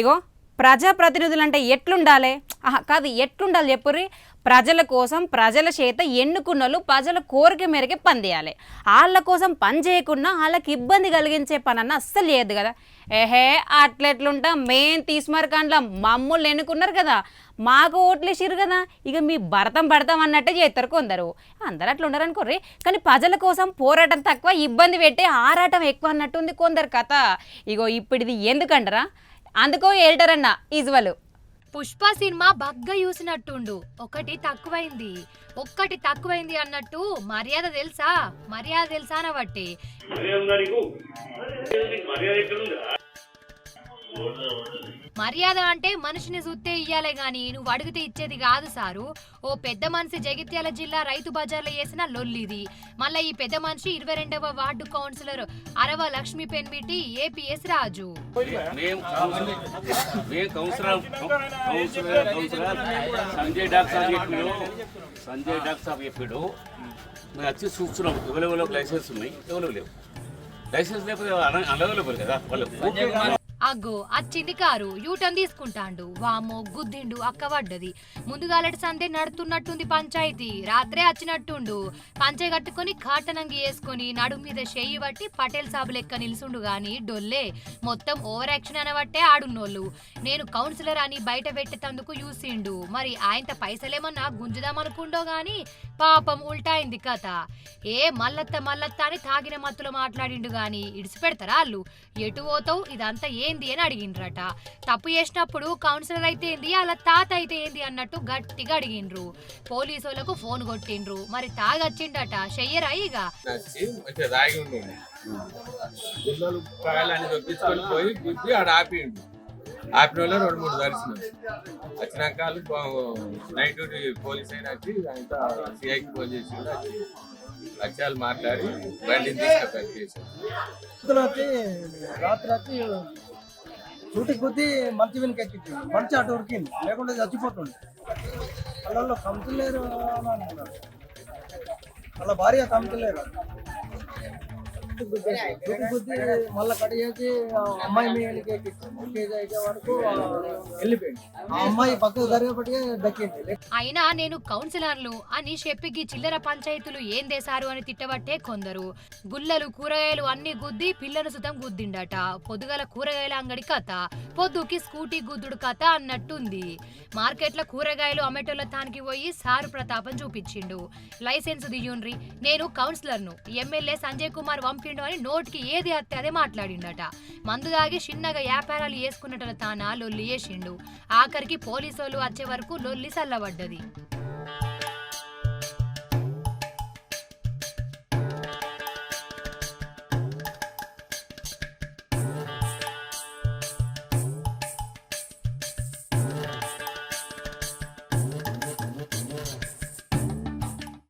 ఇగో ప్రజాప్రతినిధులు అంటే ఎట్లుండాలి? కాదు ఎట్లుండాలి చెప్పుర్రి? ప్రజల కోసం ప్రజల చేత ఎన్నుకున్నోళ్ళు ప్రజల కోరిక మేరకే పని చేయాలి. వాళ్ళ కోసం పని చేయకుండా వాళ్ళకి ఇబ్బంది కలిగించే పని అన్న అస్సలు చేయద్దు కదా. అట్లెట్లుంటా మేము తీసుమరకండ్లా మమ్మల్ని ఎన్నుకున్నారు కదా, మాకు ఓట్లు వేసిర్రు కదా, ఇక మీ భరతం అన్నట్టే చేస్తారు కొందరు. అందరు అట్లా ఉండరు అనుకోర్రి. కానీ ప్రజల కోసం పోరాటం తక్కువ, ఇబ్బంది పెట్టే ఆరాటం ఎక్కువ అన్నట్టుంది కొందరు కథ. ఇగో ఇప్పుడు ఇది ఎందుకంటారా? అందుకో ఏల్టరన్న ఈజ్వలు పుష్ప సినిమా బగ్గా చూసినట్టుండు. ఒక్కటి తక్కువైంది అన్నట్టు మర్యాద తెలుసా అనబట్టి మర్యాద అంటే మనిషిని చూస్తే ఇయ్యాలే గాని నువ్వు అడిగితే ఇచ్చేది కాదు సారు. ఓ పెద్ద మనిషి జగిత్యాల జిల్లా రైతు బజార్లో చేసిన లొల్లిది. మళ్ళా ఈ పెద్ద మనిషి 22వ వార్డు కౌన్సిలర్ అరవ లక్ష్మీ పెన్మిటి ఏపీఎస్ రాజు. సంజయ్ డాక్టర్ సాబ్ చెప్పాడు, మేము వచ్చి చూస్తున్నాం ఎవరెవరికి లైసెన్స్ ఉన్నాయి, ఎవరు లేవు. లైసెన్స్ లేకపోతే అనవైలబుల్ కదా వాళ్ళు. అగ్గో వచ్చింది కారు, యూటర్న్ తీసుకుంటాండు. వామో గుద్దిండు, అక్క పడ్డది. ముందుగాలటి సందే నడుతున్నట్టుంది పంచాయతీ. రాత్రే వచ్చినట్టుండు. పంచే కట్టుకుని కాటనంగి వేసుకుని నడుము మీద చెయ్యి బట్టి పటేల్ సాబు లెక్క నిలుసుండు గాని డొల్లే. మొత్తం ఓవర్ యాక్షన్ అనబట్టే ఆడున్నోళ్ళు. నేను కౌన్సిలర్ అని బయట పెట్టేందుకు చూసిండు. మరి ఆయనత పైసలేమన్నా గుంజుదామనుకుండో గాని పాపం ఉల్టాయింది కథ. మల్లత్త అని తాగిన మత్తులో మాట్లాడిండు గాని ఇడిసిపెడతారా వాళ్ళు? ఎటు పోతావు, ఇదంతా ఏంది అని అడిగిండ్రట. తప్పు చేసినప్పుడు కౌన్సిలర్ అయితే ఏంది, అలా తాత అయితే ఏంది అన్నట్టు గట్టిగా అడిగిండ్రు. పోలీసులకు ఫోన్ కొట్టిండ్రు. మరి తాగొచ్చిండట, చెయ్యరా ఇక ఆపిన వాళ్ళు 2-3 దర్శనం వచ్చినాక నైట్ డ్యూటీ పోలీస్ అయినా వచ్చి అంతా సిఐకి ఫోన్ చేసి లక్ష్యాలు మాట్లాడి బండిని తీసుకెళ్ళి రాత్రి చూటికి కొద్ది మంచి వెనుక ఎక్కింది. మంచి అటు ఉరికింది, లేకుండా చచ్చిపోతుంది. వాళ్ళలో కమిటీలేరు, వాళ్ళ భార్య కమిటీలేరు. మళ్ళీ కట్ చేసి అమ్మాయి మీదకి ఎక్కింది వరకు వెళ్ళిపోయింది. ఆ అమ్మాయి పక్కకు జరిగేపటికే దక్కింది. అయినా నేను కౌన్సిలర్లు అని చెప్పి చిల్లర పంచాయతీలు ఏం దేశారు అని తిట్టబట్టే కొందరు. గుల్లలు కూరగాయలు అన్ని గుద్ది పిల్లను సుతం గుద్దిండట. పొద్దుగల కూరగాయల అంగడి కథ, పొద్దుకి స్కూటీ గుద్దుడు కథ అన్నట్టుంది. మార్కెట్లో కూరగాయలు అమ్మేటోళ్ళ తానికి పోయి సారు ప్రతాపం చూపించిండు. లైసెన్స్ దియ్యుండ్రి, నేను కౌన్సిలర్ను, ఎమ్మెల్యే సంజయ్ కుమార్ వంపిండు అని నోటికి ఏది అత్తే అదే మాట్లాడిండట. మందు దాగి చిన్నగా వ్యాపారాలు వేసుకున్నట్ల తానా లొల్లి చేసిండు. ఆఖరికి పోలీసులు వచ్చే వరకు లొల్లి సల్లబడ్డది.